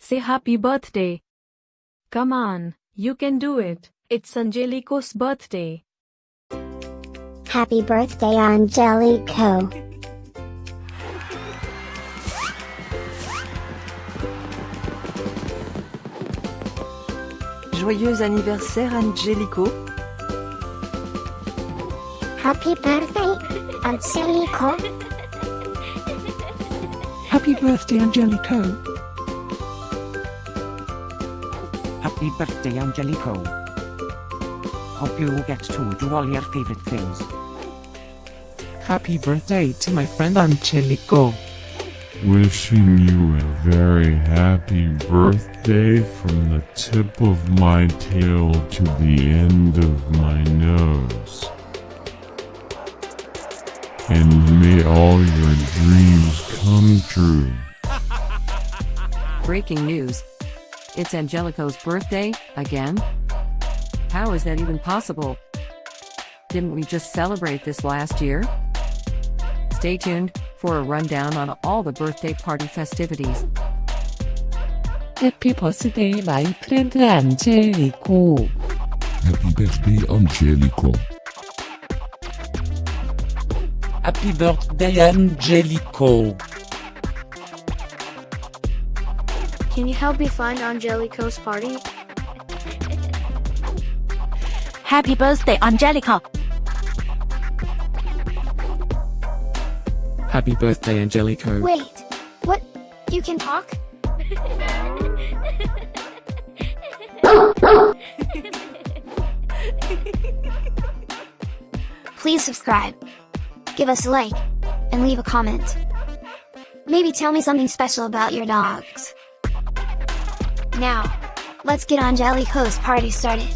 Say happy birthday. Come on, you can do it. It's Angelico's birthday. Happy birthday, Angelico. Joyeux anniversaire, Angelico. Happy birthday, Angelico. Happy birthday, Angelico. Happy birthday, Angelico. Hope you get to do all your favorite things. Happy birthday to my friend Angelico. Wishing you a very happy birthday from the tip of my tail to the end of my nose. And may all your dreams come true. Breaking news. It's Angelico's birthday, again? How is that even possible? Didn't we just celebrate this last year? Stay tuned for a rundown on all the birthday party festivities. Happy birthday, my friend Angelico. Happy birthday, Angelico. Happy birthday, Angelico. Can you help me find Angelico's party? Happy birthday, Angelico. Happy birthday, Angelico. Wait, what? You can talk? Please subscribe, give us a like, and leave a comment. Maybe tell me something special about your dogs. Now, let's get Angelico's party started.